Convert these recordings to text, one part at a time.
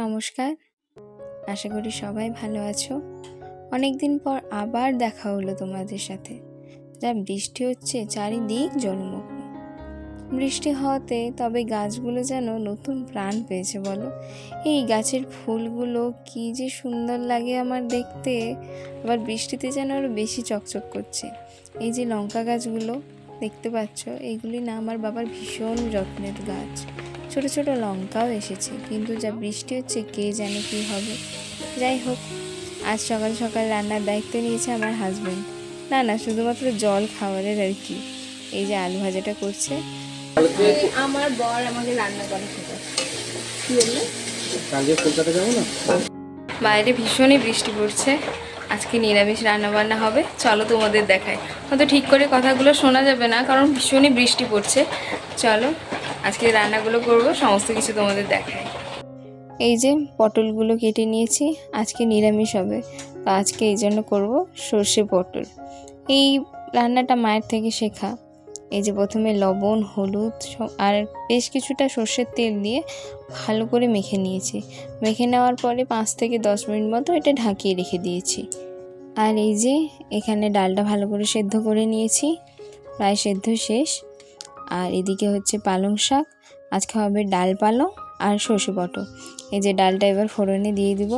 নমস্কার, আশা করি সবাই ভালো আছো। অনেক দিন পর আবার দেখা হলো তোমাদের সাথে। যা বৃষ্টি হচ্ছে, চারিদিক জলমগ্ন। বৃষ্টি হওয়াতে তবে গাছগুলো যেন নতুন প্রাণ পেয়েছে বলো। এই গাছের ফুলগুলো কি যে সুন্দর লাগে আমার দেখতে, আবার বৃষ্টিতে যেন আরও বেশি চকচক করছে। এই যে লঙ্কা গাছগুলো দেখতে পাচ্ছ, এইগুলি না আমার বাবার ভীষণ যত্নের গাছ। ছোট ছোট লঙ্কাও এসেছে, কিন্তু যা বৃষ্টি হচ্ছে কে জানে কী হবে। যাই হোক, আজ সকাল সকাল রান্নার দায়িত্ব নিয়েছে আমার হাজব্যান্ড। না শুধুমাত্র জল খাবারের আর কি। এই যে আলু ভাজাটা করছে। আমার বর আমাকে রান্না করে কি বললে, কালকে কলকাতা যাবো না। বাইরে ভীষণই বৃষ্টি পড়ছে, আজকে নিরামিষ রান্না বান্না হবে। চলো তোমাদের দেখাই। হয়তো ঠিক করে কথাগুলো শোনা যাবে না, কারণ ভীষণই বৃষ্টি পড়ছে। চলো আজকে রান্নাগুলো করব, সমস্ত কিছু তোমাদের দেখাই। এই যে পটলগুলো কেটে নিয়েছি, আজকে নিরামিষ হবে। তো আজকে এই জন্য করবো সর্ষে পটল। এই রান্নাটা মায়ের থেকে শেখা। এই যে প্রথমে লবণ, হলুদ আর বেশ কিছুটা সর্ষের তেল দিয়ে ভালো করে মেখে নিয়েছি। মেখে নেওয়ার পরে 5 থেকে 10 মিনিট মতো এটা ঢাকিয়ে রেখে দিয়েছি। আর এই যে এখানে ডালটা ভালো করে সেদ্ধ করে নিয়েছি, প্রায় সেদ্ধ শেষ। আর এদিকে হচ্ছে পালং শাক, আজকে হবে ডাল পালং আর সর্ষে পটল। এই যে ডালটা এবার ফোড়নে দিয়ে দিব।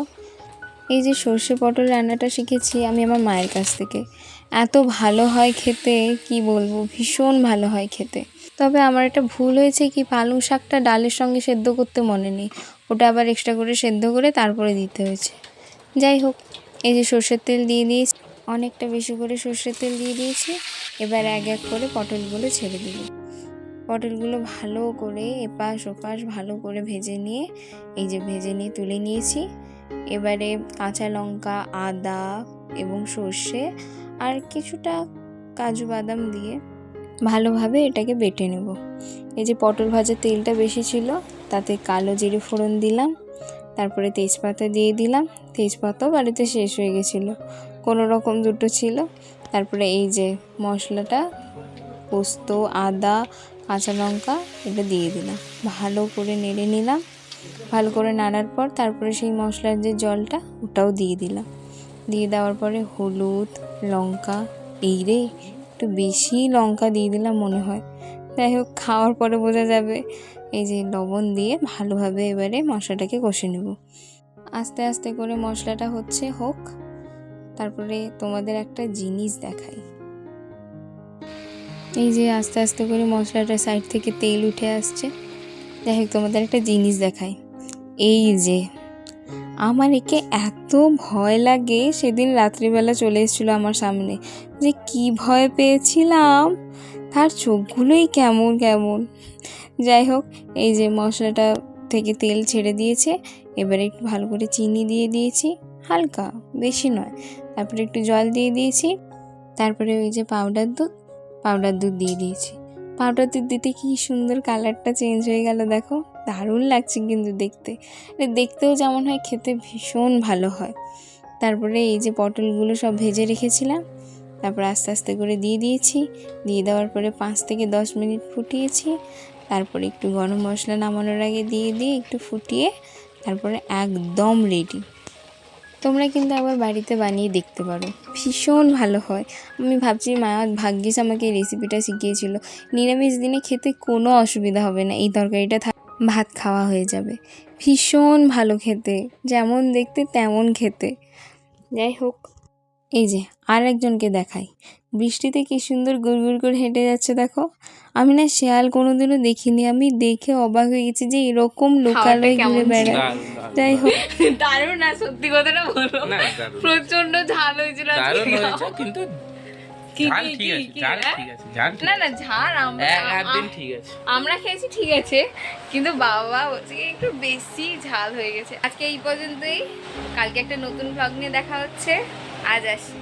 এই যে সর্ষে পটল রান্নাটা শিখেছি আমি আমার মায়ের কাছ থেকে। এত ভালো হয় খেতে, কি বলবো, ভীষণ ভালো হয় খেতে। তবে আমার একটা ভুল হয়েছে, কি পালং শাকটা ডালের সঙ্গে সেদ্ধ করতে মনে নেই, ওটা আবার এক্সট্রা করে সেদ্ধ করে তারপরে দিতে হয়েছে। যাই হোক, এই যে সর্ষের তেল দিয়ে দিয়েছি, অনেকটা বেশি করে সর্ষের তেল দিয়ে দিয়েছি। এবার এক এক করে পটলগুলো ছেড়ে দিব। পটলগুলো ভালো করে এপাশ ওপাশ ভালো করে ভেজে নিয়ে, এই যে ভেজে নিয়ে তুলে নিয়েছি। এবারে কাঁচা লঙ্কা, আদা এবং সর্ষে আর কিছুটা কাজু বাদাম দিয়ে ভালোভাবে এটাকে বেটে নেব। এই যে পটল ভাজার তেলটা বেশি ছিল, তাতে কালো জিরে ফোড়ন দিলাম, তারপরে তেজপাতা দিয়ে দিলাম। তেজপাতাও বাড়িতে শেষ হয়ে গেছিলো, কোনো রকম দুটো ছিল। তারপরে এই যে মশলাটা, পোস্ত, আদা, কাঁচা লঙ্কা, এটা দিয়ে দিলাম। ভালো করে নেড়ে নিলাম। ভালো করে নাড়ার পর তারপরে সেই মশলার যে জলটা, ওটাও দিয়ে দিলাম। দিয়ে দেওয়ার পরে হলুদ, লঙ্কা, এই রে একটু বেশি লঙ্কা দিয়ে দিলাম মনে হয়, যাই হোক খাওয়ার পরে বোঝা যাবে। এই যে লবণ দিয়ে ভালোভাবে এবারে মশলাটাকে কষে নেব। আস্তে আস্তে করে মশলাটা হোক। তারপরে তোমাদের একটা জিনিস দেখাই। এই যে আস্তে আস্তে করে মশলাটা সাইড থেকে তেল উঠে আসছে। যাই হোক, তোমাদের একটা জিনিস দেখাই। এই যে আমার একে এত ভয় লাগে, সেদিন রাত্রিবেলা চলে এসেছিলো আমার সামনে, যে কি ভয় পেয়েছিলাম, তার চোখগুলোই কেমন কেমন। যাই হোক, এই যে মশলাটা থেকে তেল ছেড়ে দিয়েছে। এবারে একটু ভালো করে চিনি দিয়ে দিয়েছি, হালকা, বেশি নয়। তারপরে একটু জল দিয়ে দিয়েছি। তারপরে ওই যে পাউডার দুধ দিয়ে দিয়েছি। পাউডার দুধ দিতে কি সুন্দর কালারটা চেঞ্জ হয়ে গেল, দেখো দারুণ লাগছে কিন্তু দেখতেও যেমন হয়, খেতে ভীষণ ভালো হয়। তারপরে এই যে পটলগুলো সব ভেজে রেখেছিলাম, তারপর আস্তে আস্তে করে দিয়ে দিয়েছি। দিয়ে দেওয়ার পরে 5 থেকে 10 মিনিট ফুটিয়েছি। তারপরে একটু গরম মশলা নামানোর আগে দিয়ে একটু ফুটিয়ে তারপরে একদম রেডি। তোমরা কিন্তু আবার বাড়িতে বানিয়ে দেখতে পারো, ভীষণ ভালো হয়। আমি ভাবছি মা ভাগ্যিস আমাকে এই রেসিপিটা শিখিয়েছিল। নিরামিষ দিনে খেতে কোনো অসুবিধা হবে না, এই তরকারিটা ভাত খাওয়া হয়ে যাবে। ভীষণ ভালো খেতে, যেমন দেখতে তেমন খেতে। যাই হোক, এই যে আর একজনকে দেখাই, বৃষ্টিতে কি সুন্দর গুড় করে হেঁটে যাচ্ছে দেখো। আমি না শেয়াল কোনোদিনও দেখিনি, আমি দেখে অবাক হয়ে গেছি যে এরকম লোকালয়ে ঘুরে বেড়ায়। যাই হোক, দারুণ না, সত্যি কথাটা বলো, প্রচন্ড ঝাল হয়েছিল কিন্তু আমরা খেয়েছি ঠিক আছে, কিন্তু বাবা বলছে একটু বেশি ঝাল হয়ে গেছে। আজকে এই পর্যন্তই, কালকে একটা নতুন ব্লগ নিয়ে দেখা হচ্ছে। আজ আসি।